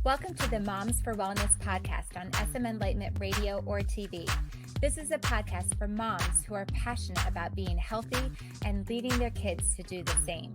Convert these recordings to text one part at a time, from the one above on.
Welcome to the Moms for Wellness podcast on SM Enlightenment radio or TV. This is a podcast for moms who are passionate about being healthy and leading their kids to do the same.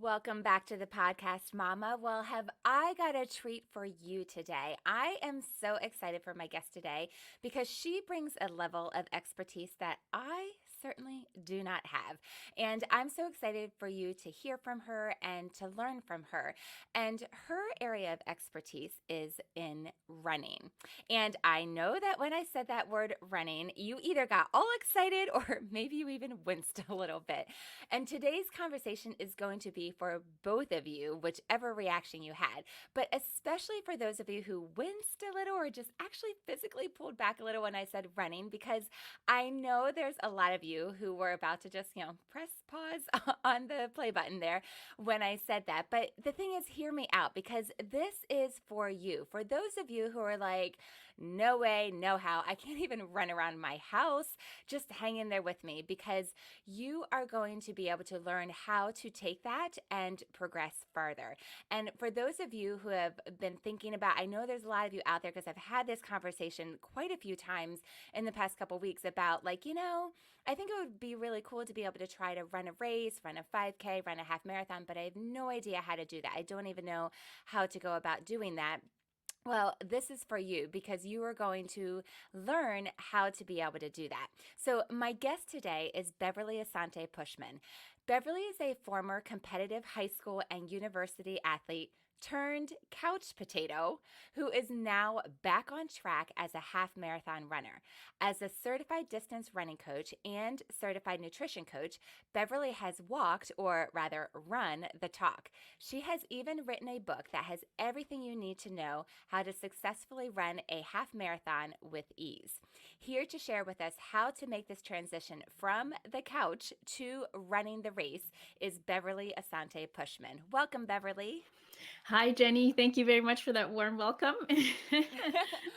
Welcome back to the podcast, Mama. Well, have I got a treat for you today? I am so excited for my guest today because she brings a level of expertise that I certainly do not have. And I'm so excited for you to hear from her and to learn from her. And her area of expertise is in running. And I know that when I said that word running, you either got all excited or maybe you even winced a little bit. And today's conversation is going to be for both of you, whichever reaction you had, but especially for those of you who winced a little or just actually physically pulled back a little when I said running, because I know there's a lot of you who were about to just, press pause on the play button there when I said that. But the thing is, hear me out, because this is for you. For those of you who are like, no way, no how, I can't even run around my house, just hang in there with me, because you are going to be able to learn how to take that and progress further. And for those of you who have been thinking about, I know there's a lot of you out there, because I've had this conversation quite a few times in the past couple weeks about I think it would be really cool to be able to try to run a race, run a 5K, run a half marathon, but I have no idea how to do that. I don't even know how to go about doing that. Well, this is for you, because you are going to learn how to be able to do that. So my guest today is Beverly Asante Pushman. Beverly is a former competitive high school and university athlete turned couch potato who is now back on track as a half marathon runner. As a certified distance running coach and certified nutrition coach, Beverly has walked, or rather run, the talk. She has even written a book that has everything you need to know how to successfully run a half marathon with ease. Here to share with us how to make this transition from the couch to running the race is Beverly Asante Pushman. Welcome, Beverly. Hi, Jenny. Thank you very much for that warm welcome.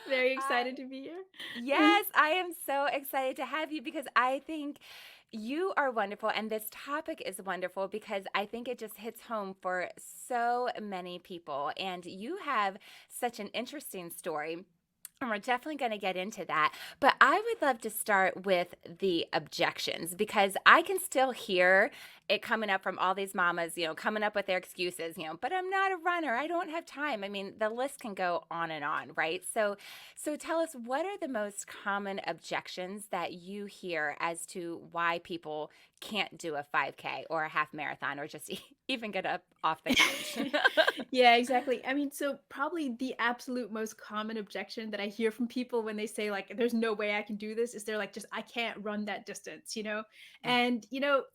Very excited to be here. Yes, I am so excited to have you, because I think you are wonderful, and this topic is wonderful because I think it just hits home for so many people, and you have such an interesting story. And we're definitely going to get into that. But I would love to start with the objections, because I can still hear it coming up from all these mamas, coming up with their excuses, but I'm not a runner. I don't have time. I mean, the list can go on and on, right? So tell us, what are the most common objections that you hear as to why people can't do a 5K or a half marathon, or just even get up off the couch? Yeah, exactly. I mean, so probably the absolute most common objection that I hear from people when they say, like, there's no way I can do this, is they're like, I can't run that distance, And,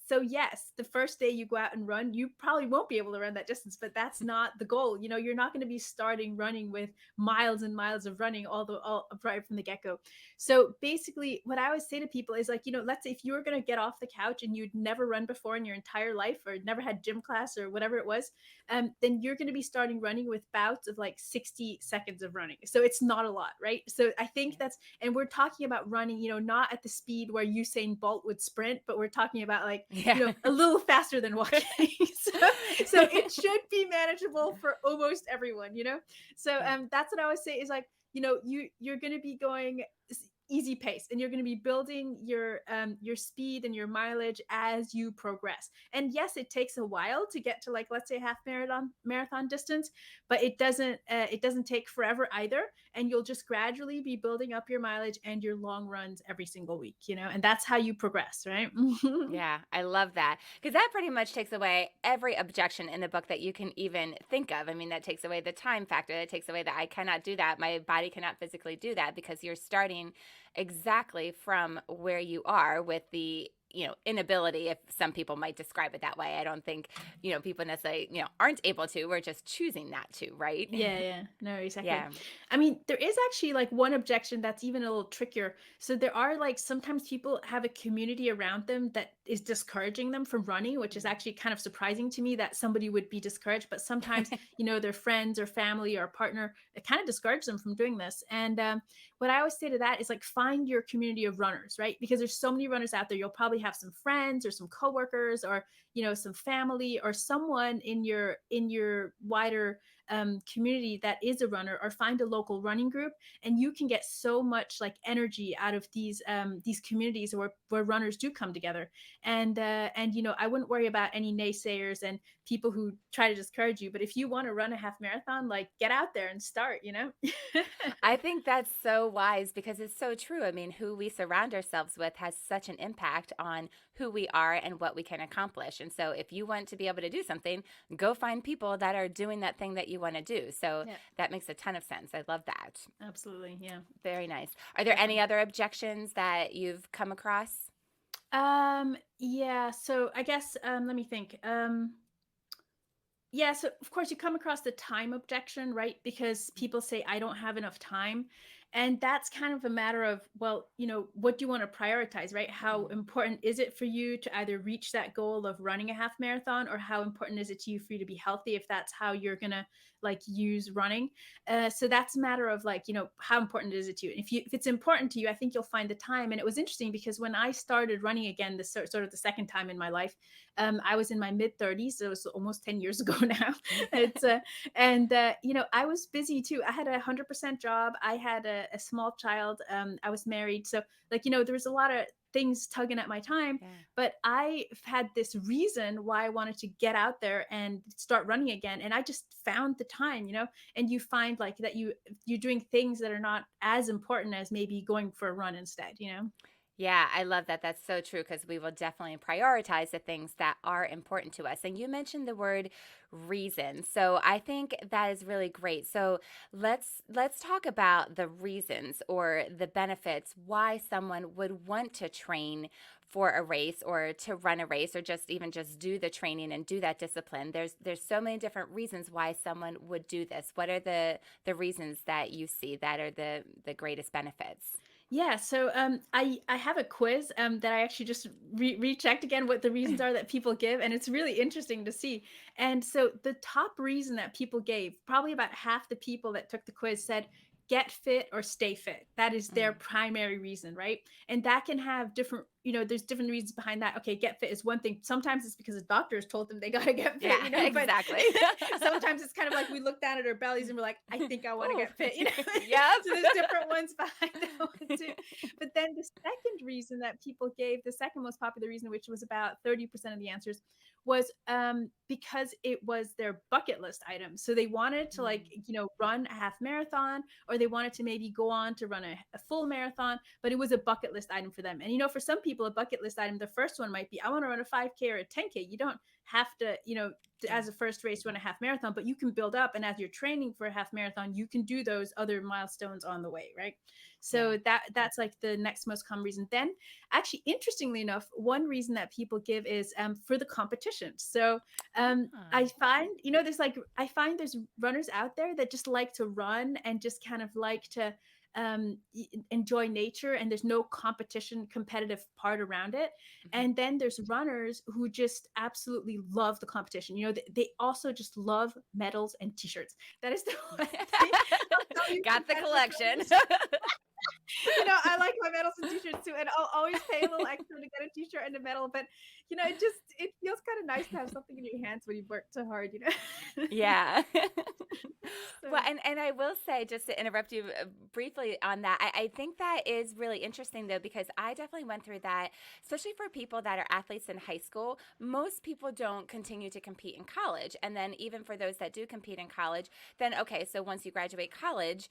so yes, the first day you go out and run, you probably won't be able to run that distance, but that's not the goal. You're not going to be starting running with miles and miles of running all right from the get-go. So basically what I always say to people is, like, let's say if you were going to get off the couch and you'd never run before in your entire life, or never had gym class or whatever it was, then you're going to be starting running with bouts of like 60 seconds of running. So it's not a lot, right? So I think and we're talking about running, not at the speed where Usain Bolt would sprint, but we're talking about like, a little faster than walking. so it should be manageable for almost everyone, So that's what I always say is, like, you're going to be going easy pace, and you're going to be building your speed and your mileage as you progress. And yes, it takes a while to get to, like, let's say half marathon distance, but it doesn't take forever either. and you'll just gradually be building up your mileage and your long runs every single week, and that's how you progress, right? Yeah, I love that because that pretty much takes away every objection in the book that you can even think of. I mean, that takes away the time factor. That takes away that I cannot do that. My body cannot physically do that because you're starting exactly from where you are with the inability, if some people might describe it that way. I don't think people necessarily aren't able to. We're just choosing not to, right? Yeah, yeah. No, exactly. Yeah. I mean, there is actually like one objection that's even a little trickier. So there are like sometimes people have a community around them that is discouraging them from running, which is actually kind of surprising to me that somebody would be discouraged. But sometimes, their friends or family or partner, it kind of discourages them from doing this. And what I always say to that is like find your community of runners, right? Because there's so many runners out there. You'll probably have some friends or some coworkers or some family or someone in your wider community that is a runner, or find a local running group, and you can get so much like energy out of these communities where runners do come together. And I wouldn't worry about any naysayers and people who try to discourage you. But if you want to run a half marathon, like get out there and start. I think that's so wise because it's so true. I mean, who we surround ourselves with has such an impact on who we are and what we can accomplish. And so, if you want to be able to do something, go find people that are doing that thing that you want to do. So, Yeah, that makes a ton of sense. I love that. absolutely. Yeah, Very nice. Are there any definitely. other objections that you've come across? Yeah, so I guess let me think. Yeah, so of course you come across the time objection, right? Because people say, I don't have enough time. And that's kind of a matter of, well, what do you want to prioritize, right? How Mm. important is it for you to either reach that goal of running a half marathon, or how important is it to you for you to be healthy if that's how you're going to like use running? So that's a matter of like, how important is it to you? And if it's important to you, I think you'll find the time. And it was interesting because when I started running again, this sort of the second time in my life, I was in my mid 30s. So it was almost 10 years ago now. It's and I was busy too. I had 100% job. I had a small child. I was married, so like there was a lot of things tugging at my time. Yeah. But I had this reason why I wanted to get out there and start running again, and I just found the time. And you find like that you're doing things that are not as important as maybe going for a run instead. Yeah, I love that. That's so true because we will definitely prioritize the things that are important to us. And you mentioned the word reason. So I think that is really great. So let's talk about the reasons or the benefits why someone would want to train for a race or to run a race or just do the training and do that discipline. There's so many different reasons why someone would do this. What are the reasons that you see that are the greatest benefits? Yeah, so I have a quiz that I actually just rechecked again what the reasons are that people give, and it's really interesting to see. And so the top reason that people gave, probably about half the people that took the quiz said, get fit or stay fit. That is their Mm. primary reason, right? And that can have there's different reasons behind that. Okay, get fit is one thing. Sometimes it's because the doctors told them they got to get fit, Yeah, but exactly. sometimes it's kind of like we look down at our bellies and we're like, I think I want to Oh, get fit. yep. So there's different ones behind that one too. But then the second reason that people gave, the second most popular reason, which was about 30% of the answers, was because it was their bucket list item. So they wanted to like, Mm. run a half marathon, or they wanted to maybe go on to run a full marathon, but it was a bucket list item for them. And for some people, a bucket list item, the first one might be, I want to run a 5K or a 10K. You don't have to, Yeah. as a first race run a half marathon, but you can build up, and as you're training for a half marathon, you can do those other milestones on the way, right? Yeah. So that's like the next most common reason. Then actually, interestingly enough, one reason that people give is for the competition. So I Ah. find I find there's runners out there that just like to run and just kind of like to enjoy nature, and there's no competitive part around it. Mhm. And then there's runners who just absolutely love the competition. They also just love medals and t-shirts. That is the one thing. They'll tell you Got the competitive collection. runners I like my medals and t-shirts too, and I'll always pay a little extra to get a t-shirt and a medal, but, it feels kinda nice to have something in your hands when you've worked so hard, you know? Yeah. Well, So and I will say, just to interrupt you briefly on that, I think that is really interesting though, because I definitely went through that, especially for people that are athletes in high school. Most people don't continue to compete in college. And then even for those that do compete in college, then okay, so once you graduate college,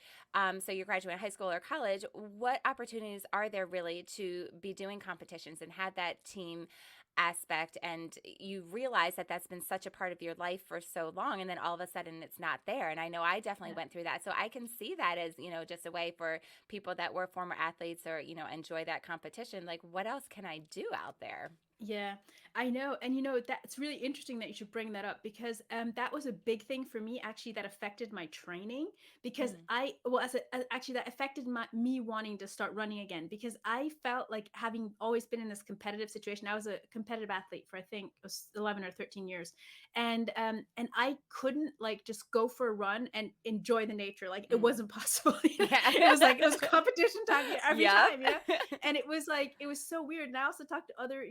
so you're graduating high school or college, what opportunities are there really to be doing competitions and have that team aspect, and you realize that that's been such a part of your life for so long, and then all of a sudden it's not there. And I know I definitely yeah. went through that, so I can see that as, just a way for people that were former athletes or, enjoy that competition, like what else can I do out there? Yeah, I know. And that's really interesting that you should bring that up because that was a big thing for me actually that affected my training because Mm, actually that affected me wanting to start running again because I felt like having always been in this competitive situation. I was a competitive athlete for I think it was 11 or 13 years. And I couldn't like just go for a run and enjoy the nature. Like it mm. wasn't possible. Yeah. It was competition time every Yep. time. And it was like it was so weird. And I also talked to other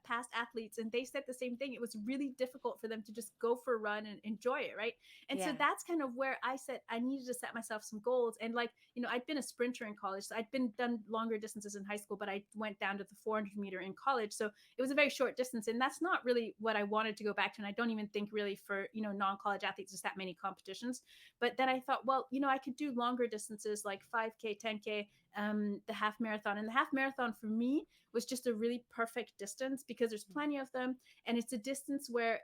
past athletes, and they said the same thing. It was really difficult for them to just go for a run and enjoy it, right? And so Yeah. that's kind of where I said I needed to set myself some goals. And like I'd been a sprinter in college, so I'd been done longer distances in high school, but I went down to the 400-meter in college, so it was a very short distance, and that's not really what I wanted to go back to. And I don't even think really for non-college athletes there's that many competitions. But then I thought, well, I could do longer distances like 5K, 10K, the half marathon. And the half marathon for me was just a really perfect distance because there's plenty of them. And it's a distance where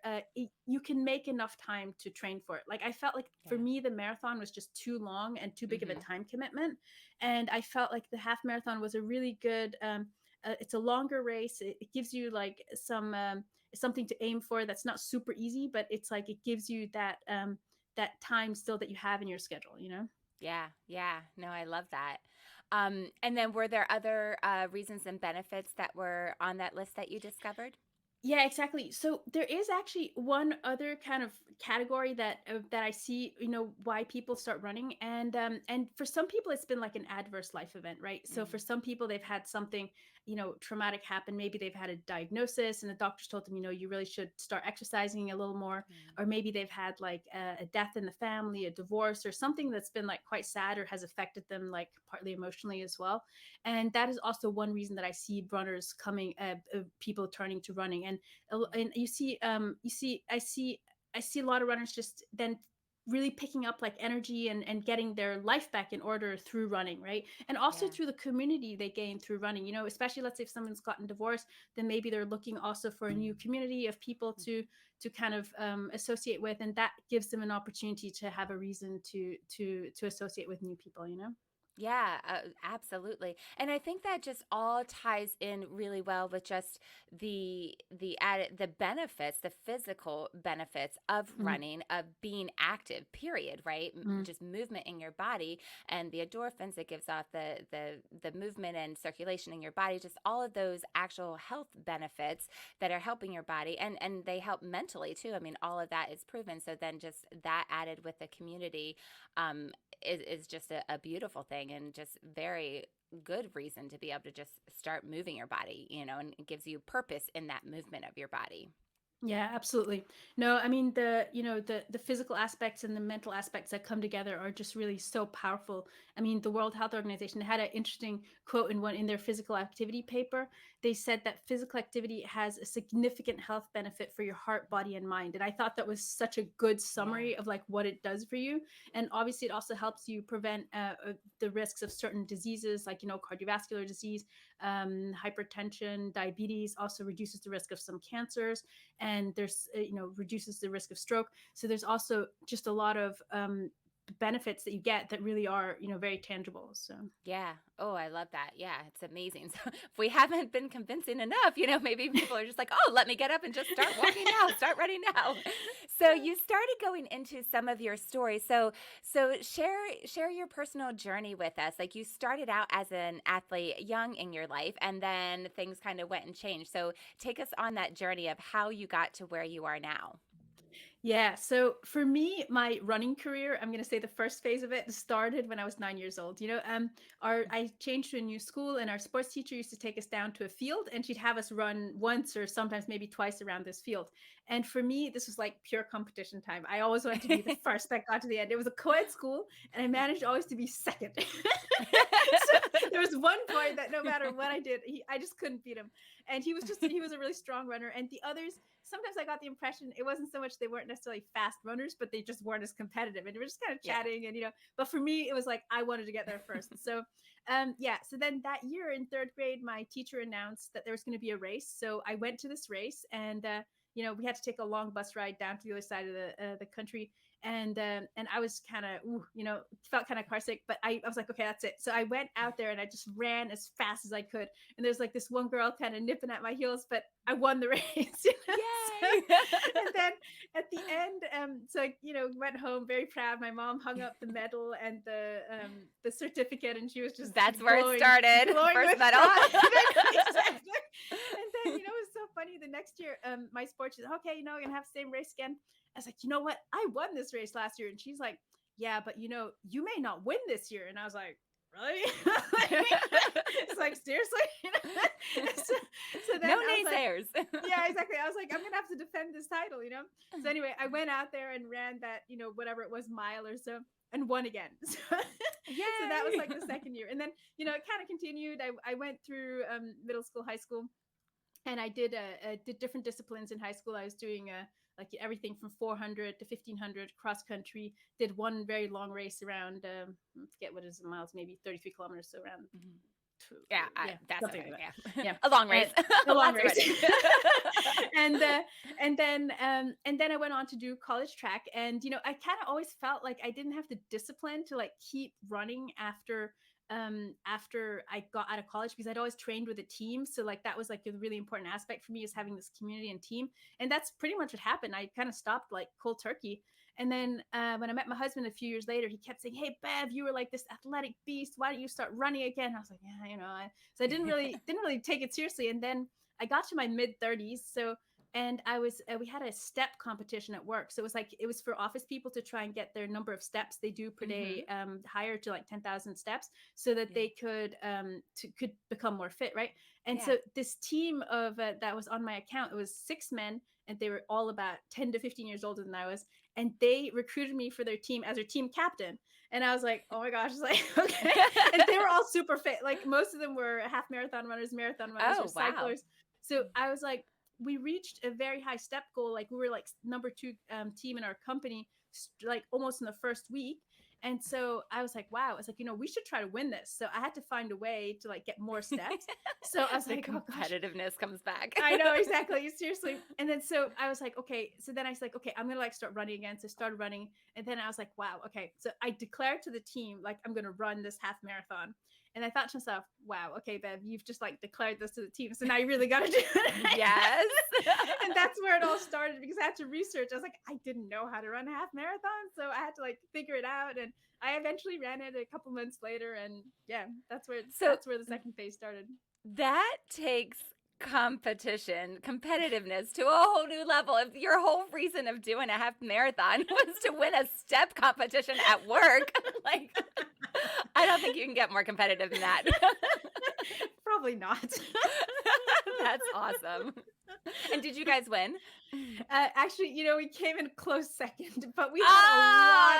you can make enough time to train for it. Like I felt like for Yeah. me, the marathon was just too long and too big of a Mm-hmm. time commitment. And I felt like the half marathon was a really good, it's a longer race. It gives you like something to aim for that's not super easy, but it's like it gives you that time still that you have in your schedule. Yeah, yeah. No, I love that. And then were there other reasons and benefits that were on that list that you discovered? Yeah, exactly. So there is actually one other kind of category that I see, why people start running, and for some people it's been like an adverse life event, right? So for Mm, some people they've had something, traumatic happen. Maybe they've had a diagnosis and the doctors told them, you really should start exercising a little more, mm, or maybe they've had like a death in the family, a divorce, or something that's been like quite sad or has affected them like partly emotionally as well. And that is also one reason that I see runners coming, people turning to running. And I see a lot of runners just then really picking up like energy and getting their life back in order through running, right? And also yeah. through the community they gain through running, especially let's say if someone's gotten divorced, then maybe they're looking also for a new community of people Mm. to kind of associate with, and that gives them an opportunity to have a reason to associate with new people. Yeah, absolutely. And I think that just all ties in really well with just the added the benefits, the physical benefits of Mhm. running, of being active, period, right? Mhm. Just movement in your body and the endorphins it gives off, the movement and circulation in your body, just all of those actual health benefits that are helping your body, and they help mentally too. I mean, all of that is proven. So then just that added with the community um, is just a beautiful thing, and just very good reason to be able to just start moving your body, and it gives you purpose in that movement of your body. Yeah, absolutely. No, I mean the physical aspects and the mental aspects that come together are just really so powerful. I mean, the World Health Organization had an interesting quote in their physical activity paper. They said that physical activity has a significant health benefit for your heart, body, and mind. And I thought that was such a good Yeah. summary of like what it does for you. And obviously, it also helps you prevent the risks of certain diseases like cardiovascular disease, hypertension, diabetes. Also reduces the risk of some cancers, and there's reduces the risk of stroke. So there's also just a lot of benefits that you get that really are very tangible. So Yeah. Oh, I love that. Yeah, it's amazing. So if we haven't been convincing enough, maybe people are just like, oh, let me get up and just start walking now, start running now. So you started going into some of your stories. So share your personal journey with us. Like you started out as an athlete young in your life, and then things kind of went and changed. So take us on that journey of how you got to where you are now. Yeah. So for me, my running career, I'm gonna say the first phase of it started when I was 9 years old. Our I changed to a new school, and our sports teacher used to take us down to a field, and she'd have us run once or sometimes maybe twice around this field. And for me, this was like pure competition time. I always wanted to be the first that got to the end. It was a co-ed school, and I managed always to be second. So there was one boy that no matter what I did, I just couldn't beat him. And he was a really strong runner. And the others, sometimes I got the impression it wasn't so much they weren't necessarily fast runners, but they just weren't as competitive. And we were just kind of Yeah. chatting, and but for me, it was like I wanted to get there first. So yeah. So then that year in third grade, my teacher announced that there was going to be a race. So I went to this race, and we had to take a long bus ride down to the other side of the country. And I was kind of, felt kind of car sick, but I was like, okay, that's it. So I went out there and I just ran as fast as I could. And there's like this one girl kind of nipping at my heels, but I won the race. Yay! And then at the end, so I, went home very proud. My mom hung up the medal and the certificate, and she was just That's where it glowing, started. glowing First with medal. pride. Exactly. And then, it was so funny. The next year, my sports, she's okay, we're gonna have the same race again. I was like, you know what? I won this race last year. And she's like, yeah, but you may not win this year. And I was like, really? It's like, seriously? So then No I was like, naysayers. yeah, exactly. I was like, I'm gonna have to defend this title. So anyway, I went out there and ran that, whatever it was, mile or so, and won again. So that was Yay! like the second year. And then, it kind of continued. I went through middle school, high school, and I did different disciplines in high school. I was doing like everything from 400 to 1500 cross country. Did one very long race around I forget what is the miles, maybe 33 kilometers, so around Mhm. Yeah, that's something okay. like that. Yeah. Yeah, A long race. a long Lots of race. running. and then I went on to do college track, and I kind of always felt like I didn't have the discipline to like keep running after I got out of college, because I'd always trained with a team. So like that was like a really important aspect for me, is having this community and team. And that's pretty much what happened. I kind of stopped like cold turkey. And then when I met my husband a few years later, he kept saying, "Hey, Bev, you were like this athletic beast. Why don't you start running again?" I was like, "Yeah, So I didn't really take it seriously. And then I got to my mid 30s. And I was we had a step competition at work. So it was for office people to try and get their number of steps they do per day higher to like 10,000 steps, so that Yeah. they could become more fit, right? And Yeah. so this team of that was on my account, it was 6 men, and they were all about 10 to 15 years older than I was, and they recruited me for their team as their team captain. And I was like, oh my gosh, it's like, okay. And they were all super fit. Like most of them were half marathon runners, or Oh, wow. cyclers. So I was like, we reached a very high step goal. Like we were like number two team in our company, like almost in the first week. And so I was like, wow, it's like, we should try to win this. So I had to find a way to like get more steps. So I was The like, oh gosh, competitiveness comes back. I know, exactly. Seriously. And then so I was like, okay. So then I was like, okay, I'm gonna like start running again. So I started running. And then I was like, wow, okay. So I declared to the team, like, I'm gonna run this half marathon. And I thought to myself, wow, okay, Bev, you've just like declared this to the team. So now you really gotta do it. Right? Yes. And that's where it all started, because I had to research. I was like, I didn't know how to run a half marathon. So I had to like figure it out. And I eventually ran it a couple months later. And yeah, So that's where the second phase started. that takes competitiveness to a whole new level. If your whole reason of doing a half marathon was to win a step competition at work, like, I don't think you can get more competitive than that. Probably not. That's awesome. And did you guys win? Actually, we came in close second, but we had a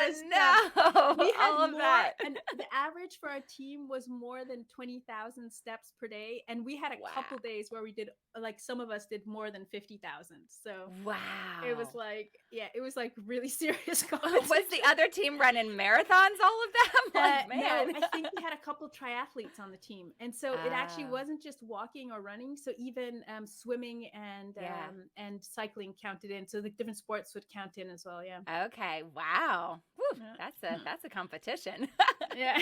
lot of steps. No, We had all of more, that. and the average for our team was more than 20,000 steps per day. And we had a Wow. couple days where we did, like, some of us did more than 50,000. So Wow. it was like, yeah, it was like really serious Was competition. the other team running marathons, all of them? Like, No, man. I think we had a couple triathletes on the team, and so it actually Oh, wasn't just walking or running. So even swimming yeah. and cycling counted in. So the different sports would count in as well. Yeah. Okay. Wow. Whew, Yeah. that's a competition. Yeah.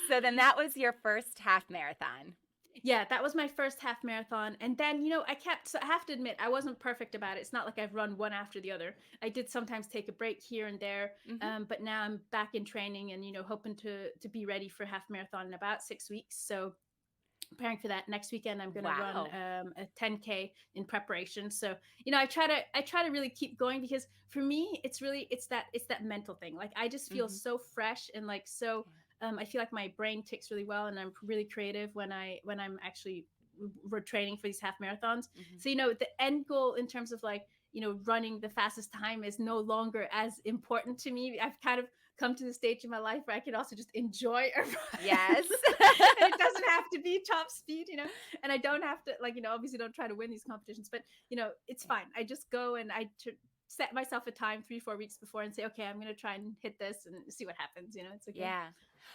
So then that was your first half marathon. Yeah, that was my first half marathon. And then, so I have to admit, I wasn't perfect about it. It's not like I've run one after the other. I did sometimes take a break here and there. Hmm. But now I'm back in training, and, hoping to be ready for half marathon in about 6 weeks. So preparing for that. Next weekend I'm going to run Wow. a 10K in preparation. So I try to really keep going, because for me it's that mental thing. Like I just feel Hmm. so fresh and like so Yeah. I feel like my brain ticks really well, and I'm really creative when I'm actually we're training for these half marathons. Hmm. So the end goal in terms of like running the fastest time is no longer as important to me. I've kind of come to the stage in my life where I can also just enjoy a run. Yes. And it doesn't have to be top speed. And I don't have to, like, obviously don't try to win these competitions, but it's Yeah. fine. I just go and set myself a time 3 4 weeks before and say, okay, I'm going to try and hit this and see what happens. It's okay. Yeah.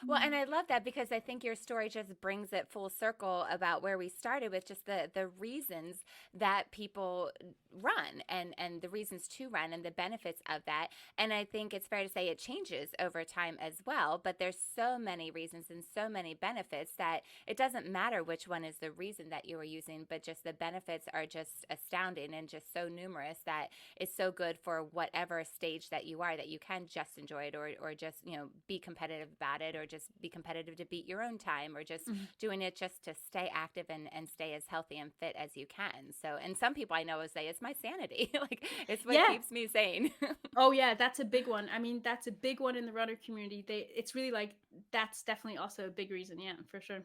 Well, Mm. and I love that because I think your story just brings it full circle about where we started with just the reasons that people run and the reasons to run and the benefits of that. And I think it's fair to say it changes over time as well, but there's so many reasons and so many benefits that it doesn't matter which one is the reason that you are using, but just the benefits are just astounding and just so numerous that it's so good for whatever stage that you are, that you can just enjoy it or just, be competitive about it, or just be competitive to beat your own time, or just Mhm. doing it just to stay active and stay as healthy and fit as you can. So, and some people I know will say it's my sanity. Like it's what Yeah. keeps me sane. Oh yeah, that's a big one. I mean, that's a big one in the runner community. It's really like that's definitely also a big reason. Yeah, for sure.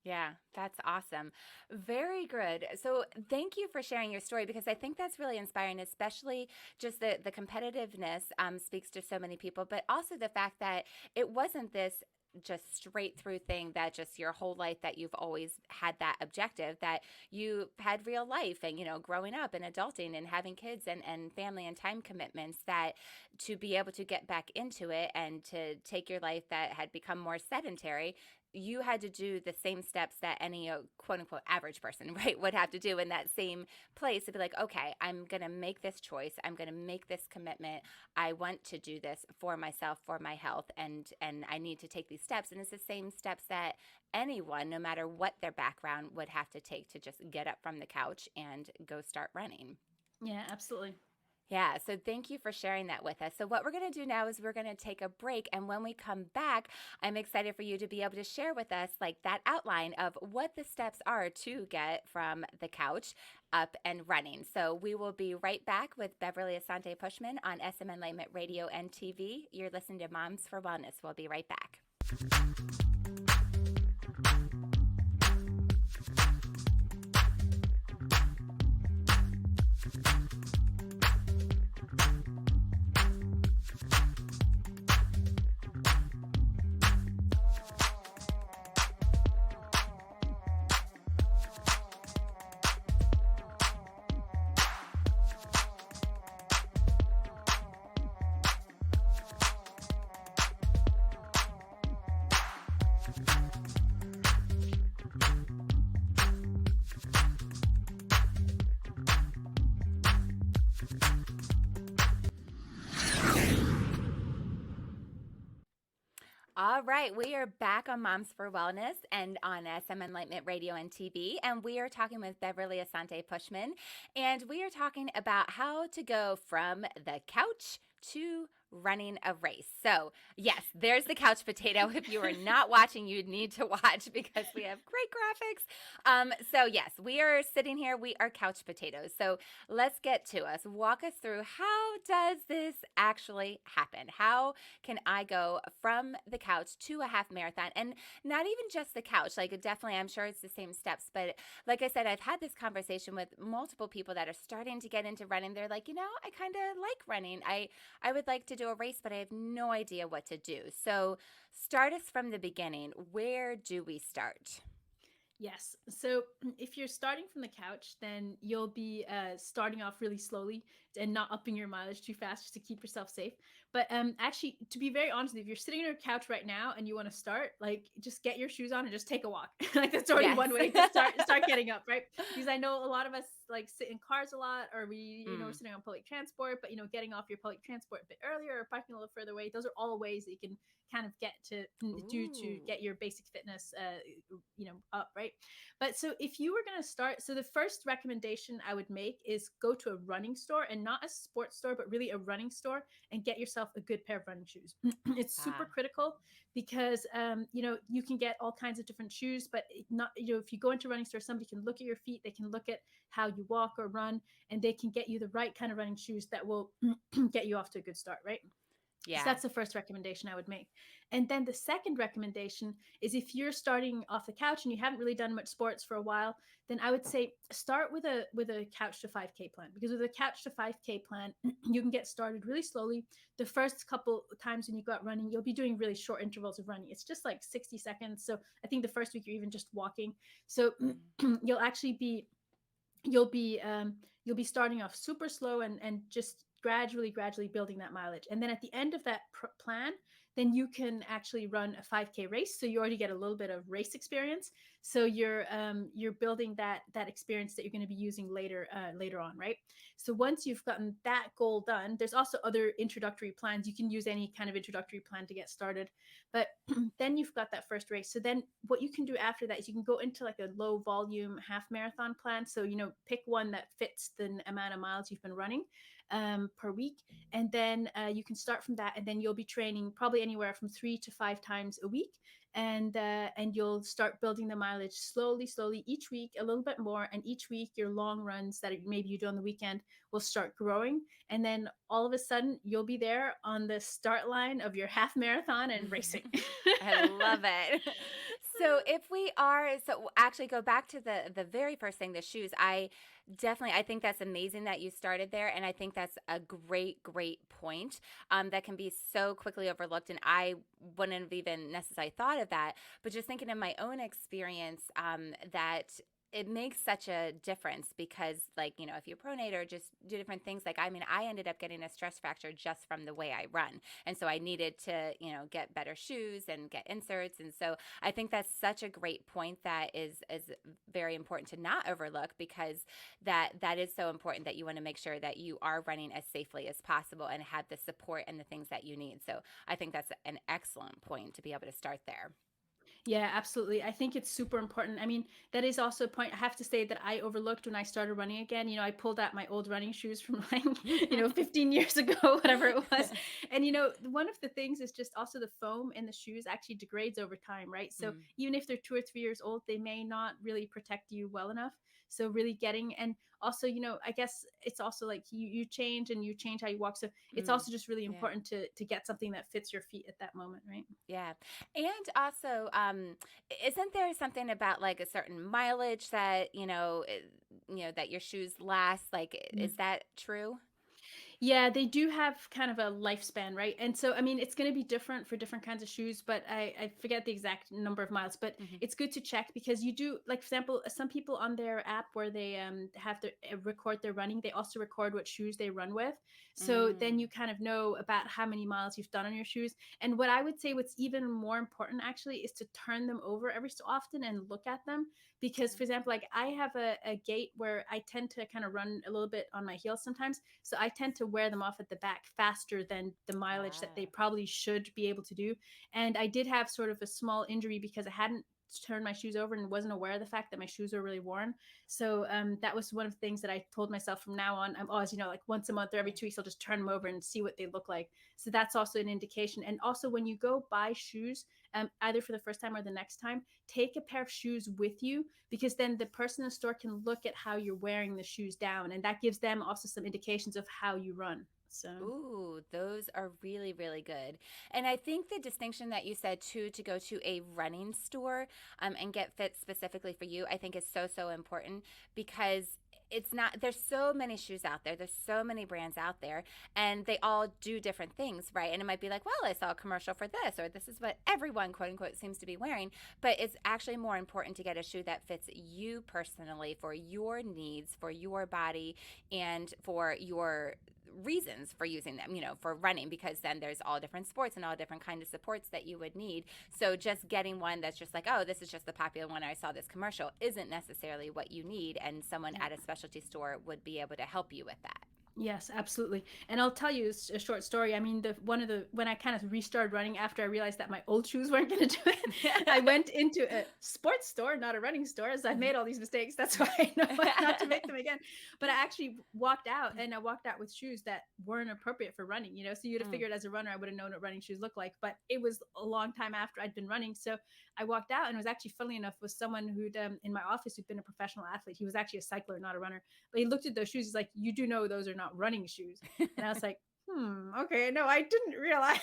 Yeah, that's awesome. Very good. So, thank you for sharing your story because I think that's really inspiring, especially just the competitiveness speaks to so many people, but also the fact that it wasn't this just straight through thing that just your whole life that you've always had that objective, that you had real life and growing up and adulting and having kids and family and time commitments, that to be able to get back into it and to take your life that had become more sedentary, you had to do the same steps that any quote unquote average person, right, would have to do in that same place to be like, okay, I'm going to make this choice. I'm going to make this commitment. I want to do this for myself, for my health, and I need to take these steps. And it's the same steps that anyone, no matter what their background, would have to take to just get up from the couch and go start running. Yeah, absolutely. Yeah, so thank you for sharing that with us. So, what we're going to do now is we're going to take a break. And when we come back, I'm excited for you to be able to share with us like that outline of what the steps are to get from the couch up and running. So, we will be right back with Beverly Asante Pushman on SM Enlightenment Radio and TV. You're listening to Moms for Wellness. We'll be right back. All right, we are back on Moms for Wellness and on SM Enlightenment Radio and TV, and we are talking with Beverly Asante Pushman, and we are talking about how to go from the couch to running a race. So, yes, there's the couch potato. If you are not watching, you need to watch because we have great graphics. So yes, we are sitting here. We are couch potatoes. So let's get to us. Walk us through, how does this actually happen? How can I go from the couch to a half marathon? And not even just the couch, like definitely, I'm sure it's the same steps. But like I said, I've had this conversation with multiple people that are starting to get into running. They're like, I kind of like running. I would like to do a race, but I have no idea what to do. So start us from the beginning. Where do we start? Yes. So if you're starting from the couch, then you'll be starting off really slowly and not upping your mileage too fast just to keep yourself safe. But actually, to be very honest, if you're sitting on your couch right now and you want to start, like just get your shoes on and just take a walk. Like that's already Yes. one way to start getting up, right? Because I know a lot of us like sit in cars a lot, or we're Mm. sitting on public transport. But getting off your public transport a bit earlier or parking a little further away, those are all ways that you can kind of get to do to Ooh. get your basic fitness up, right? right? But so if you were going to start, so the first recommendation I would make is go to a running store, and not a sports store, but really a running store, and get yourself a good pair of running shoes. It's super Ah, critical because you can get all kinds of different shoes, but not if you go into a running store, somebody can look at your feet, they can look at how you walk or run, and they can get you the right kind of running shoes that will get you off to a good start, right? So yeah. that's the first recommendation I would make. And then the second recommendation is, if you're starting off the couch and you haven't really done much sports for a while, then I would say start with a couch to 5K plan, because with a couch to 5K plan, you can get started really slowly. The first couple times when you go out running, you'll be doing really short intervals of running. It's just like 60 seconds. So I think the first week you're even just walking. So Mm. you'll actually be you'll be starting off super slow, and just gradually building that mileage, and then at the end of that plan, then you can actually run a 5K race, so you already get a little bit of race experience. So you're building that experience that you're going to be using later on, right? So once you've gotten that goal done, there's also other introductory plans. You can use any kind of introductory plan to get started, but then you've got that first race. So then what you can do after that is you can go into like a low volume half marathon plan. So, pick one that fits the amount of miles you've been running per week. And then you can start from that. And then you'll be training probably anywhere from 3 to 5 times a week. And you'll start building the mileage slowly each week, a little bit more. And each week, your long runs that maybe you do on the weekend will start growing. And then all of a sudden, you'll be there on the start line of your half marathon and racing. I love it. So if we are, so actually go back to the very first thing, the shoes. I think that's amazing that you started there, and I think that's a great point that can be so quickly overlooked. And I wouldn't have even necessarily thought of that, but just thinking of my own experience, that it makes such a difference because, like, if you pronate or just do different things, like, I mean, I ended up getting a stress fracture just from the way I run. And so I needed to, get better shoes and get inserts. And so I think that's such a great point that is very important to not overlook, because that is so important, that you want to make sure that you are running as safely as possible and have the support and the things that you need. So I think that's an excellent point to be able to start there. Yeah, absolutely. I think it's super important. I mean, that is also a point I have to say that I overlooked when I started running again. I pulled out my old running shoes from like, 15 years ago, whatever it was. And, one of the things is just also the foam in the shoes actually degrades over time, right? So Mm. even if they're 2 or 3 years old, they may not really protect you well enough. So really and also, I guess it's also like you change, and you change how you walk. So it's Mm. also just really Yeah. important to get something that fits your feet at that moment, right? Yeah. And also, isn't there something about like a certain mileage that, that your shoes last? Like, is that true? Yeah, they do have kind of a lifespan, right? And so, I mean, it's going to be different for different kinds of shoes, but I forget the exact number of miles. But Hmm. it's good to check, because you do, like, for example, some people on their app where they have their record their running, they also record what shoes they run with. So then Mm. you kind of know about how many miles you've done on your shoes. And what I would say, what's even more important actually, is to turn them over every so often and look at them. Because, for example, like, I have a gait where I tend to kind of run a little bit on my heels sometimes, so I tend to wear them off at the back faster than the mileage that they Ah. probably should be able to do. And I did have sort of a small injury because I hadn't turned my shoes over and wasn't aware of the fact that my shoes were really worn. So that was one of the things that I told myself, from now on, I'm always, like, once a month or every 2 weeks, I'll just turn them over and see what they look like. So that's also an indication. And also, when you go buy shoes, either for the first time or the next time, take a pair of shoes with you, because then the person in the store can look at how you're wearing the shoes down, and that gives them also some indications of how you run. So Ooh, those are really good. And I think the distinction that you said too, to go to a running store and get fit specifically for you, I think is so important, because it's not, there's so many shoes out there, there's so many brands out there, and they all do different things, right? And it might be like, well, I saw a commercial for this, or this is what everyone, quote unquote, seems to be wearing. But it's actually more important to get a shoe that fits you personally, for your needs, for your body, and for your reasons for using them, for running, because then there's all different sports and all different kinds of supports that you would need. So just getting one that's just like, oh, this is just the popular one, I saw this commercial, isn't necessarily what you need, and someone yeah. at a specialty store would be able to help you with that. Yes, absolutely. And I'll tell you a short story. I mean, the one of the when I kind of restarted running after I realized that my old shoes weren't going to do it, I went into a sports store, not a running store, as I've made all these mistakes. That's why I know not to make them again. But I actually walked out, and I walked out with shoes that weren't appropriate for running. So you'd have Mm. figured as a runner I would have known what running shoes look like, but it was a long time after I'd been running. So I walked out, and it was actually, funnily enough, was someone who'd in my office who'd been a professional athlete. He was actually a cycler, not a runner, but he looked at those shoes. He's like, "You do know those are not running shoes." And I was like, okay, no, I didn't realize.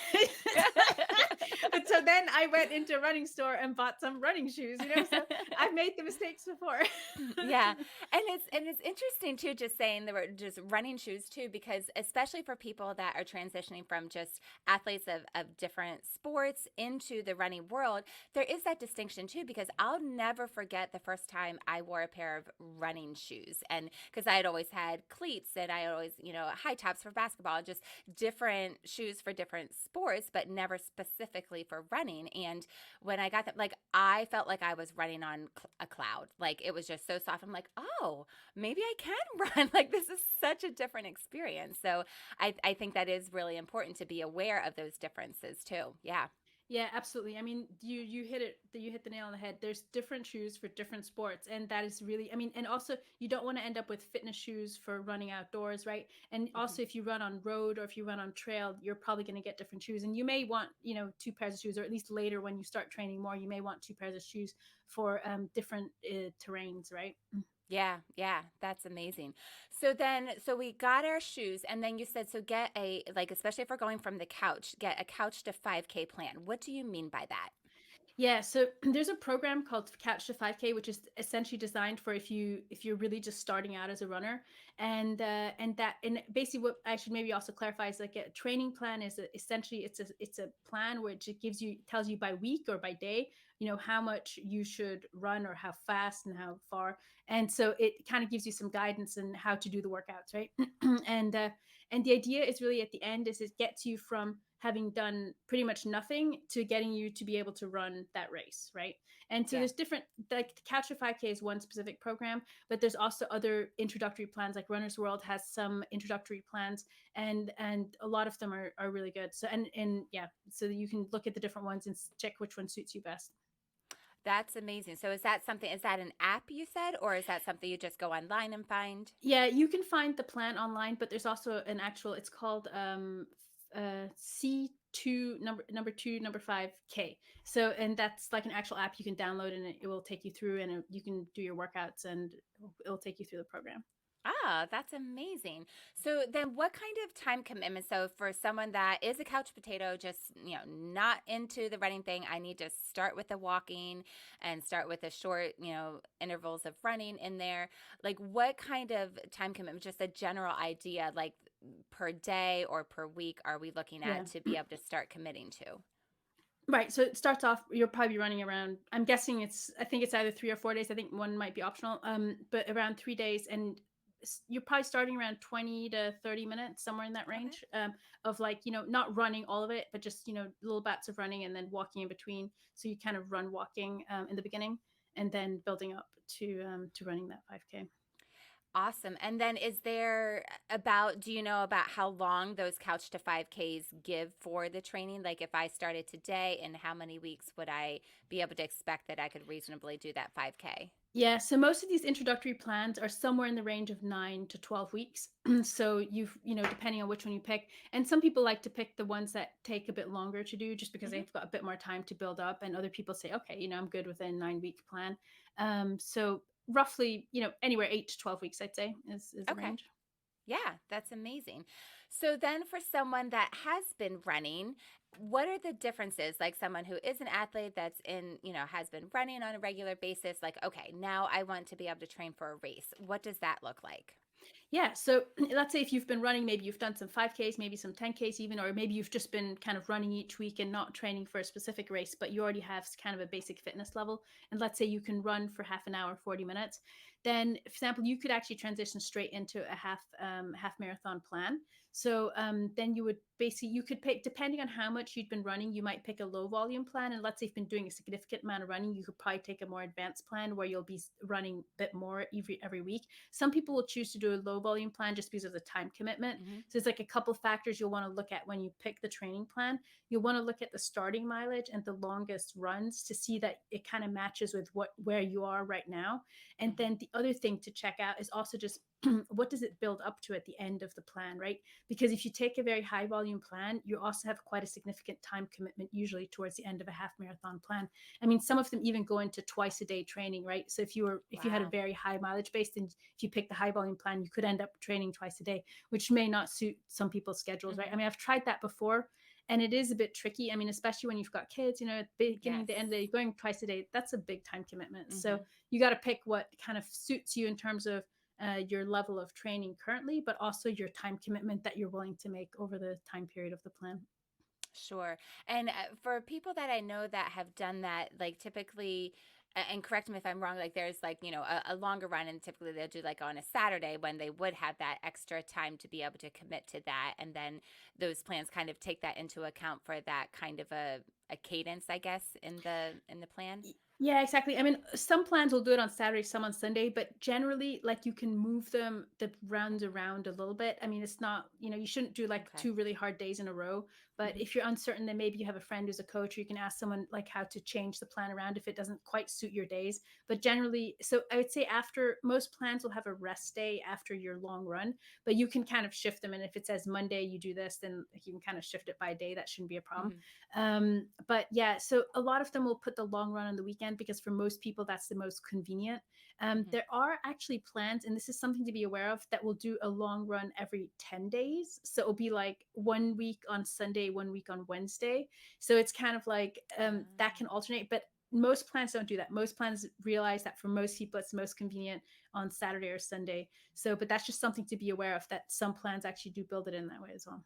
But so then I went into a running store and bought some running shoes. So I've made the mistakes before. Yeah. And it's interesting too, just saying there were just running shoes too, because especially for people that are transitioning from just athletes of different sports into the running world, there is that distinction too, because I'll never forget the first time I wore a pair of running shoes. And because I had always had cleats and I always, high tops for basketball, just different shoes for different sports, but never specifically for running. And when I got them, like I felt like I was running on a cloud. Like it was just so soft. I'm like, oh, maybe I can run. Like this is such a different experience. So I think that is really important to be aware of those differences too. Yeah. Yeah, absolutely. I mean, you hit the nail on the head. There's different shoes for different sports, and that is really, I mean, and also you don't want to end up with fitness shoes for running outdoors, right? And Mhm. also if you run on road or if you run on trail, you're probably going to get different shoes, and you may want, two pairs of shoes, or at least later when you start training more, you may want two pairs of shoes for different terrains, right? Yeah, yeah, that's amazing. So we got our shoes, and then you said, so get a, like, especially if we're going from the couch, get a couch to 5K plan. What do you mean by that? Yeah, so there's a program called Couch to 5K, which is essentially designed for if you're really just starting out as a runner, and basically what I should maybe also clarify is like a training plan is essentially it's a plan which it tells you by week or by day, how much you should run or how fast and how far, and so it kind of gives you some guidance on how to do the workouts, right? and uh, and the idea is really at the end is it gets you from having done pretty much nothing to getting you to be able to run that race, right? And so Yeah. there's different, like the Catch a 5K is one specific program, but there's also other introductory plans, like Runner's World has some introductory plans, and a lot of them are really good. So and yeah, so you can look at the different ones and check which one suits you best. That's amazing. So is that an app you said, or is that something you just go online and find? Yeah, you can find the plan online, but there's also an actual. It's called C2 number 2 number 5K. So and that's like an actual app you can download, and it will take you through, and you can do your workouts, and it'll take you through the program. Ah, that's amazing. So then what kind of time commitment? So for someone that is a couch potato, just, not into the running thing, I need to start with the walking and start with the short, intervals of running in there. Like what kind of time commitment, just a general idea, like per day or per week are we looking Yeah. at to be able to start committing to? Right. So it starts off, you'll probably be running around, I'm guessing I think it's either 3 or 4 days. I think one might be optional. But around 3 days. And you're probably starting around 20 to 30 minutes, somewhere in that Okay. range, of like, not running all of it, but just, little bats of running and then walking in between. So you kind of run walking in the beginning and then building up to running that 5K. Awesome. And then do you know about how long those couch to 5Ks give for the training? Like if I started today, in how many weeks would I be able to expect that I could reasonably do that 5K? Yeah, so most of these introductory plans are somewhere in the range of 9 to 12 weeks. So depending on which one you pick. And some people like to pick the ones that take a bit longer to do just because Hmm. they've got a bit more time to build up. And other people say, okay, I'm good with a 9 week plan. So roughly, anywhere 8 to 12 weeks, I'd say is the Okay. range. Yeah, that's amazing. So then for someone that has been running, what are the differences? Like someone who is an athlete that's has been running on a regular basis, like, okay, now I want to be able to train for a race. What does that look like? Yeah. So let's say if you've been running, maybe you've done some 5Ks, maybe some 10Ks even, or maybe you've just been kind of running each week and not training for a specific race, but you already have kind of a basic fitness level. And let's say you can run for half an hour, 40 minutes. then, for example, you could actually transition straight into a half marathon plan. So then you would basically you could pick, depending on how much you'd been running, you might pick a low volume plan. And let's say you've been doing a significant amount of running, you could probably take a more advanced plan where you'll be running a bit more every week. Some people will choose to do a low volume plan just because of the time commitment. Mm-hmm. So it's like a couple factors you'll want to look at when you pick the training plan. You'll want to look at the starting mileage and the longest runs to see that it kind of matches with where you are right now. And Mm-hmm. then the other thing to check out is also just what does it build up to at the end of the plan, right? Because if you take a very high volume plan, you also have quite a significant time commitment usually towards the end of a half marathon plan. I mean, some of them even go into twice a day training, right? So if you had a Wow. very high mileage base, then if you pick the high volume plan, you could end up training twice a day, which may not suit some people's schedules, right? Mm-hmm. I mean, I've tried that before, and it is a bit tricky. I mean, especially when you've got kids, at the beginning, Yes. the end of the day, going twice a day, that's a big time commitment. So Mm-hmm. you got to pick what kind of suits you in terms of your level of training currently, but also your time commitment that you're willing to make over the time period of the plan. Sure. And for people that I know that have done that, like typically, and correct me if I'm wrong, like there's like, a longer run, and typically they'll do like on a Saturday when they would have that extra time to be able to commit to that. And then those plans kind of take that into account for that kind of a cadence, I guess, in the plan. Yeah, exactly. I mean, some plans will do it on Saturday, some on Sunday, but generally, like you can move the runs around a little bit. I mean, it's not, you shouldn't do like Okay. two really hard days in a row. But Hmm. if you're uncertain, then maybe you have a friend who's a coach, or you can ask someone like how to change the plan around if it doesn't quite suit your days. But generally, so I would say after most plans will have a rest day after your long run, but you can kind of shift them. And if it says Monday you do this, then you can kind of shift it by day. That shouldn't be a problem. Hmm. But yeah, so a lot of them will put the long run on the weekend because for most people that's the most convenient. Hmm. There are actually plans, and this is something to be aware of, that will do a long run every 10 days. So it'll be like 1 week on Sunday, 1 week on Wednesday. So it's kind of like that can alternate, but most plans don't do that. Most plans realize that for most people it's most convenient on Saturday or Sunday. So, but that's just something to be aware of, that some plans actually do build it in that way as well.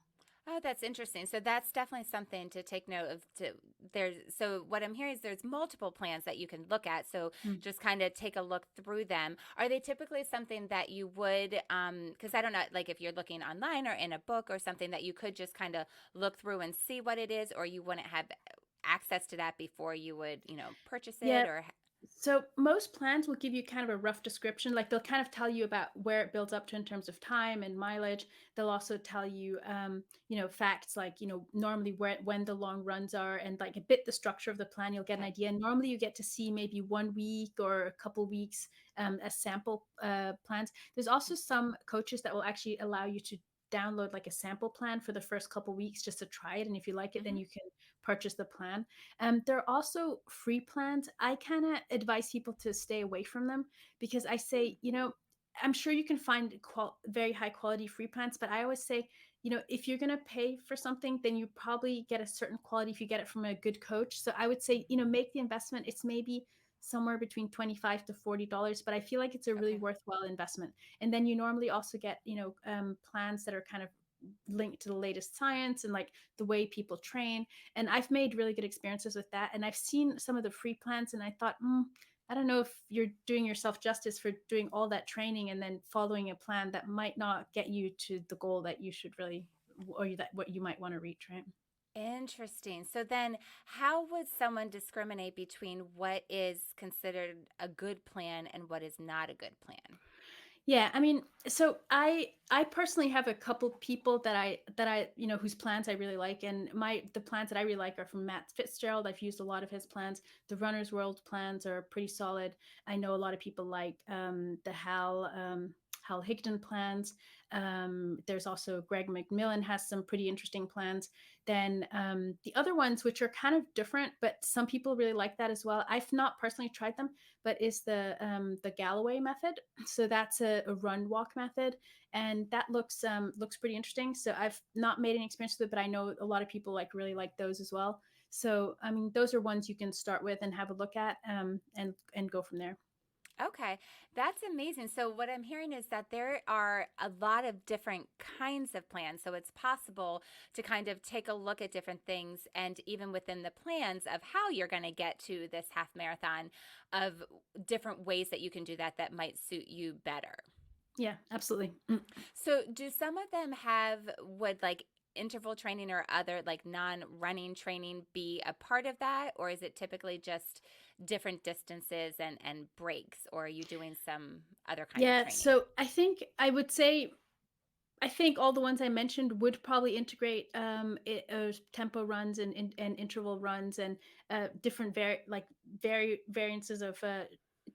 Oh, that's interesting. So that's definitely something to take note of. So what I'm hearing is there's multiple plans that you can look at. So Mm. just kind of take a look through them. Are they typically something that you would, because I don't know, like if you're looking online or in a book or something that you could just kind of look through and see what it is, or you wouldn't have access to that before you would, purchase it Yeah, or. so most plans will give you kind of a rough description. Like they'll kind of tell you about where it builds up to in terms of time and mileage. They'll also tell you, facts like, normally when the long runs are, and like a bit the structure of the plan. You'll get an Okay. idea. And normally you get to see maybe 1 week or a couple weeks as sample plans. There's also some coaches that will actually allow you to download like a sample plan for the first couple weeks just to try it. And if you like it, then Mm-hmm. you can purchase the plan. There are also free plans. I kind of advise people to stay away from them because I say, I'm sure you can find very high quality free plans, but I always say, if you're going to pay for something, then you probably get a certain quality if you get it from a good coach. So I would say, make the investment. It's maybe somewhere between 25 to $40, but I feel like it's a really Okay. worthwhile investment. And then you normally also get, plans that are kind of linked to the latest science and like the way people train. And I've made really good experiences with that. And I've seen some of the free plans, and I thought, I don't know if you're doing yourself justice for doing all that training and then following a plan that might not get you to the goal that you should really, or that what you might want to reach, right? Interesting. So then, how would someone discriminate between what is considered a good plan and what is not a good plan? Yeah, I mean, so I personally have a couple people that I whose plans I really like, and the plans that I really like are from Matt Fitzgerald. I've used a lot of his plans. The Runner's World plans are pretty solid. I know a lot of people like the Hal Higdon plans. There's also Greg McMillan has some pretty interesting plans. Then the other ones, which are kind of different, but some people really like that as well. I've not personally tried them, but is the Galloway method. So that's a run walk method, and that looks pretty interesting. So I've not made any experience with it, but I know a lot of people really like those as well. So I mean, those are ones you can start with and have a look at, and go from there. Okay, that's amazing. So, what I'm hearing is that there are a lot of different kinds of plans. So, it's possible to kind of take a look at different things, and even within the plans of how you're going to get to this half marathon, of different ways that you can do that that might suit you better. Yeah, absolutely. Mm. So, do some of them have, would like interval training or other like non running training be a part of that? Or is it typically just different distances and breaks? Or are you doing some other kind of Yeah, training? so I think all the ones I mentioned would probably integrate tempo runs and interval runs and different variances of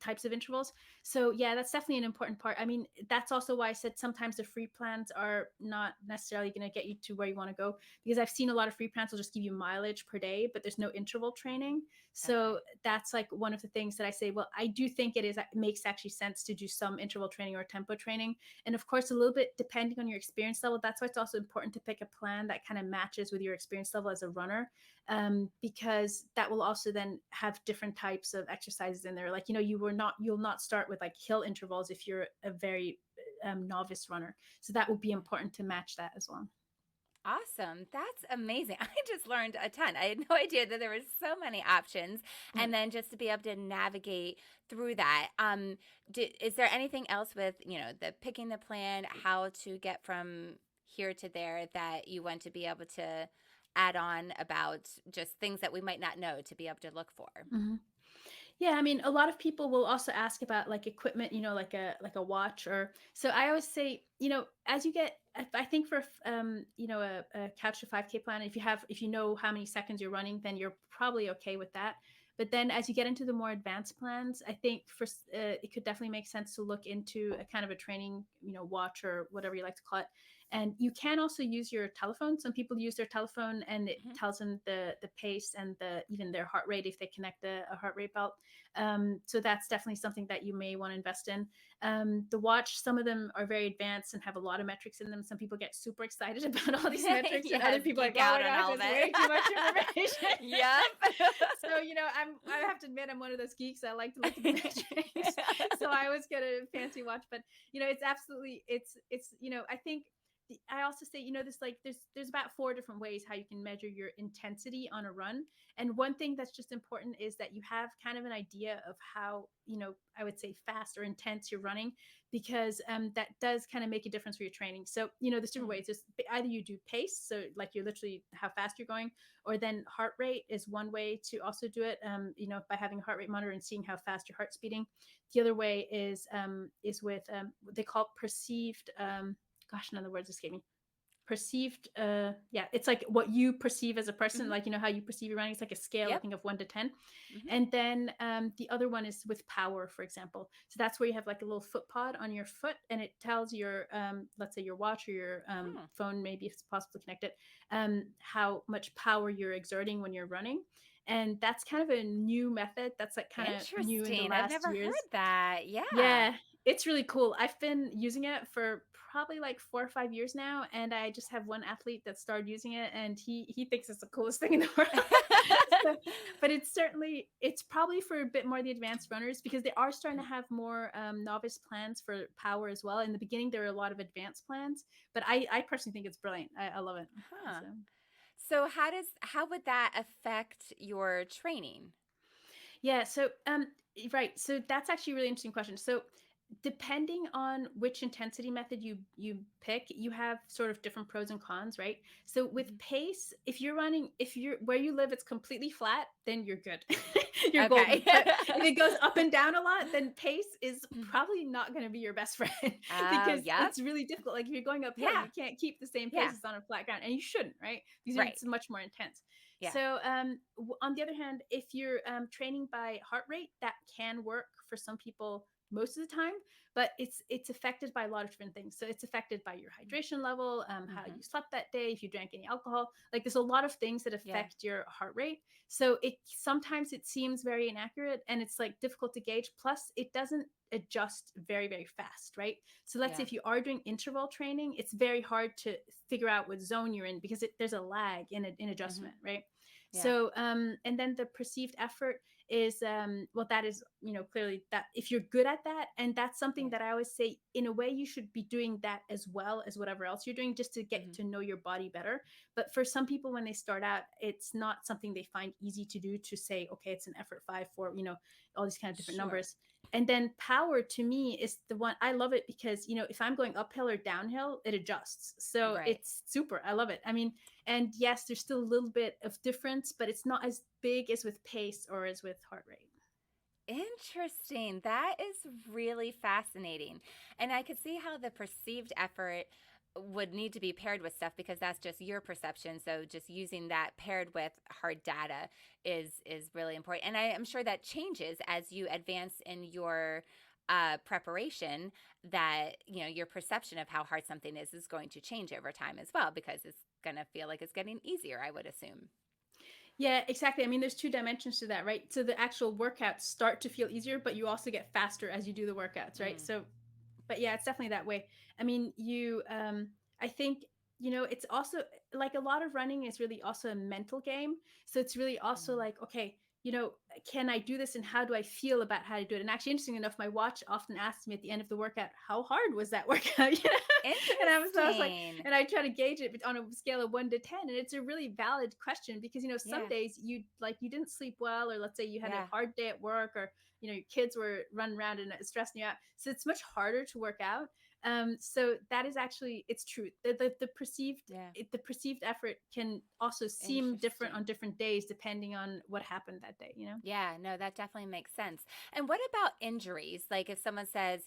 types of intervals. So yeah, that's definitely an important part. I mean, that's also why I said sometimes the free plans are not necessarily going to get you to where you want to go, because I've seen a lot of free plans will just give you mileage per day, but there's no interval training. Okay. So that's like one of the things that I say, well, I do think it makes actually sense to do some interval training or tempo training, and of course, a little bit depending on your experience level. That's why it's also important to pick a plan that kind of matches with your experience level as a runner, because that will also then have different types of exercises in there. Like, you'll not start with like hill intervals if you're a very novice runner. So that will be important to match that as well. Awesome. That's amazing. I just learned a ton. I had no idea that there were so many options. Yeah. And then just to be able to navigate through that. Is there anything else with, the picking the plan, how to get from here to there that you want to be able to add on about just things that we might not know to be able to look for? Mhm. Yeah, I mean, a lot of people will also ask about like equipment, like a watch. Or so I always say, as you get, I think for a couch to 5K plan, if you know how many seconds you're running, then you're probably okay with that. But then as you get into the more advanced plans, I think it could definitely make sense to look into a kind of a training, watch or whatever you like to call it. And you can also use your telephone. Some people use their telephone and it Hmm. tells them the pace and even their heart rate if they connect a heart rate belt. So that's definitely something that you may want to invest in. The watch, some of them are very advanced and have a lot of metrics in them. Some people get super excited about all these metrics, and other Yes, people are like, geek oh out my on gosh, all of that's it. way too much information. Yep. So I have to admit I'm one of those geeks. I like to look at the metrics. So I always get a fancy watch, but it's absolutely it's I think I also say, there's about four different ways how you can measure your intensity on a run. And one thing that's just important is that you have kind of an idea of how, I would say fast or intense you're running, because that does kind of make a difference for your training. So, there's different Mm. ways. There's either you do pace, so like you're literally how fast you're going, or then heart rate is one way to also do it, by having a heart rate monitor and seeing how fast your heart's beating. The other way is with what they call perceived, gosh, none of the words escape me. Perceived, yeah, it's like what you perceive as a person, Hmm. like how you perceive your running. It's like a scale, I Yep. think, of 1 to 10. Hmm. And then the other one is with power, for example. So that's where you have like a little foot pod on your foot, and it tells your, let's say your watch or your Hmm. phone, maybe if it's possible to connect it, how much power you're exerting when you're running. And that's kind of a new method that's like kind of new in the Interesting. I've last never heard years. that. Yeah. Yeah, it's really cool. I've been using it for probably like 4 or 5 years now, and I just have one athlete that started using it, and he thinks it's the coolest thing in the world. So, but it's probably for a bit more the advanced runners, because they are starting to have more novice plans for power as well. In the beginning, there were a lot of advanced plans, but I personally think it's brilliant. I love it. Huh. So. So how would that affect your training? Yeah, so right. So that's actually a really interesting question. So depending on which intensity method you pick, you have sort of different pros and cons, right? So with Mhm. pace, if you're where you live it's completely flat, then you're good. You're Okay. golden. But if it goes up and down a lot, then pace is probably not going to be your best friend, Oh, because yep. it's really difficult. Like if you're going uphill, Yeah. you can't keep the same Yeah. pace as on a flat ground, and you shouldn't, right? Because Right. it's much more intense. Yeah. So, on the other hand, if you're training by heart rate, that can work for some people most of the time, but it's affected by a lot of different things. So it's affected by your hydration level, how Hmm. you slept that day, if you drank any alcohol. Like there's a lot of things that Yeah. affect your heart rate. So it sometimes it seems very inaccurate, and it's like difficult to gauge. Plus, it doesn't adjust very very fast, right? So let's say Yeah. if you are doing interval training, it's very hard to figure out what zone you're in, because there's a lag in Hmm. adjustment, right? Yeah. So, and then the perceived effort. is well, that is, clearly that if you're good at that, and that's something Yeah. that I always say, in a way you should be doing that as well as whatever else you're doing, just to get Hmm. to know your body better. But for some people, when they start out, it's not something they find easy to do, to say, okay, it's an effort 5 4, all these kind of different Sure. numbers. And then power to me is the one I love it, because if I'm going uphill or downhill, it adjusts. So Right. it's super. I love it. I mean, and yes, there's still a little bit of difference, but it's not as big as with pace or as with heart rate. Interesting. That is really fascinating. And I could see how the perceived effort would need to be paired with stuff because that's just your perception. So just using that paired with hard data is really important. And I am sure that changes as you advance in your preparation, that your perception of how hard something is going to change over time as well, because it's going to feel like it's getting easier, I would assume. Yeah, exactly. I mean, there's two dimensions to that, right? So the actual workouts start to feel easier, but you also get faster as you do the workouts, right? Mm, So, but yeah, it's definitely that way. I mean, I think, it's also like a lot of running is really also a mental game. So it's really also mm. like, okay, can I do this, and how do I feel about how to do it? And actually, interesting enough, my watch often asks me at the end of the workout, how hard was that workout? And I was like, Interesting. and I try to gauge it on a scale of 1 to 10. And it's a really valid question, because, some Yeah. days you didn't sleep well, or let's say you had a Yeah. hard day at work, or, your kids were running around and stressing you out. So it's much harder to work out. So that is actually, it's true. Yeah. The perceived effort can also seem different Interesting. on different days, depending on what happened that day. Yeah, no, that definitely makes sense. And what about injuries? Like if someone says,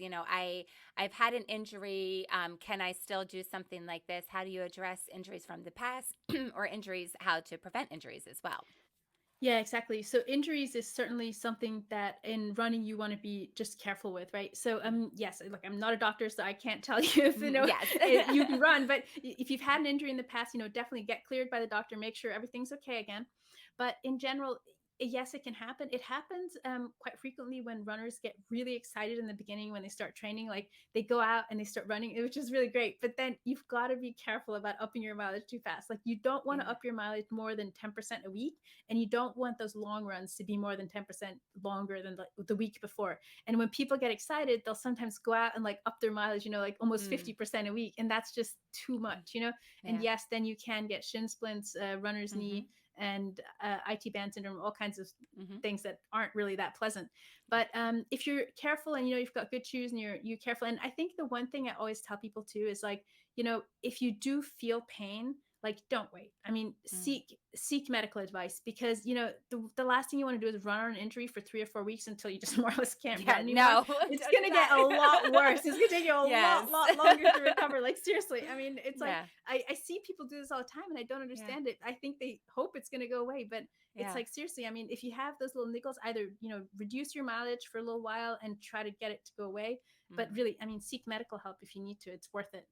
I've had an injury, can I still do something like this? How do you address injuries from the past or injuries, how to prevent injuries as well? Yeah, exactly. So injuries is certainly something that in running you want to be just careful with, right? So yes, like I'm not a doctor, so I can't tell you if Mhm. Yes. you can run, but if you've had an injury in the past, definitely get cleared by the doctor, make sure everything's okay again. But in general, yes, it can happen. It happens quite frequently when runners get really excited in the beginning when they start training. Like they go out and they start running, which is really great. But then you've got to be careful about upping your mileage too fast. Like you don't want to Yeah. up your mileage more than 10% a week, and you don't want those long runs to be more than 10% longer than the week before. And when people get excited, they'll sometimes go out and like up their mileage, like almost Mm. 50% a week. And that's just too much. And Yeah. yes, then you can get shin splints, runner's Hmm. knee, and IT band syndrome, all kinds of Hmm. things that aren't really that pleasant. But if you're careful, and you've got good shoes, and you're careful, and I think the one thing I always tell people too is like, if you do feel pain, like don't wait. I mean, Mm. seek medical advice, because the last thing you want to do is run on an injury for 3 or 4 weeks until you just more or less can't run Yeah, anymore. no, It's don't do gonna get a lot worse. that. It's gonna take you a Yes. lot longer to recover. Like seriously, I mean, it's like Yeah. I see people do this all the time, and I don't Yeah. understand it. I think they hope it's gonna go away, but it's Yeah. like seriously. I mean, if you have those little niggles, either reduce your mileage for a little while and try to get it to go away. But Mm. really, I mean, seek medical help if you need to. It's worth it.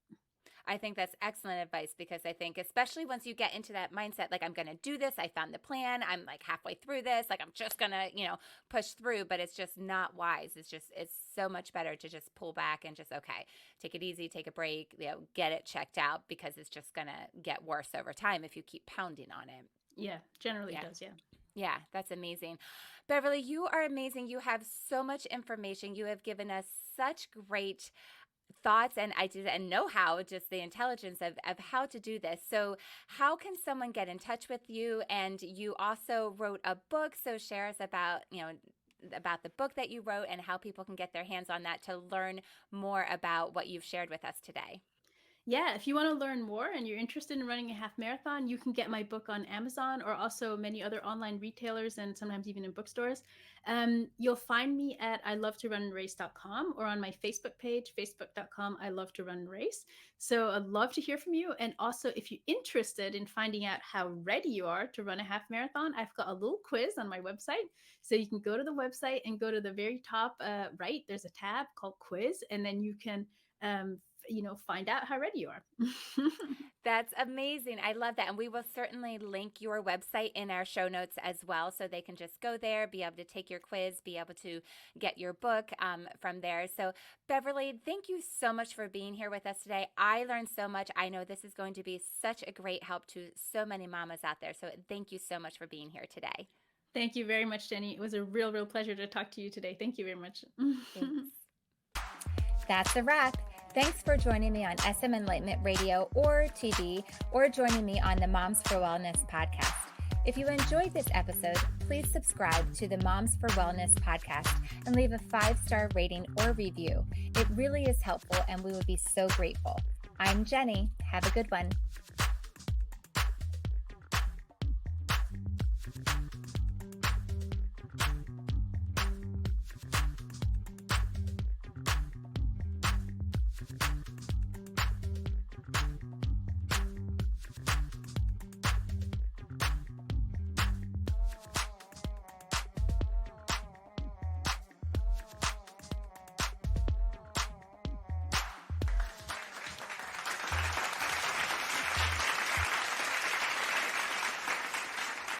I think that's excellent advice because I think, especially once you get into that mindset, like, I'm going to do this, I found the plan, I'm like halfway through this, like, I'm just going to, push through, but it's just not wise. It's so much better to just pull back and just, okay, take it easy, take a break, get it checked out because it's just going to get worse over time if you keep pounding on it. Yeah, generally Yeah. does. Yeah. Yeah, that's amazing. Beverly, you are amazing. You have so much information. You have given us such great thoughts and ideas and know-how, just the intelligence of how to do this. So how can someone get in touch with you? And you also wrote a book, so share us about the book that you wrote and how people can get their hands on that to learn more about what you've shared with us today. Yeah, if you want to learn more and you're interested in running a half marathon, you can get my book on Amazon, or also many other online retailers, and sometimes even in bookstores. You'll find me at ilovetorunrace.com, or on my Facebook page, facebook.com, I love to run and race. So I'd love to hear from you. And also, if you're interested in finding out how ready you are to run a half marathon, I've got a little quiz on my website. So you can go to the website and go to the very top right, there's a tab called quiz, and then you can find out how ready you are. That's amazing. I love that. And we will certainly link your website in our show notes as well. So they can just go there, be able to take your quiz, be able to get your book from there. So, Beverly, thank you so much for being here with us today. I learned so much. I know this is going to be such a great help to so many mamas out there. So, thank you so much for being here today. Thank you very much, Jenny. It was a real pleasure to talk to you today. Thank you very much. Thanks. That's a wrap. Thanks for joining me on SM Enlightenment Radio or TV, or joining me on the Moms for Wellness podcast. If you enjoyed this episode, please subscribe to the Moms for Wellness podcast and leave a 5-star rating or review. It really is helpful and we would be so grateful. I'm Jenny. Have a good one.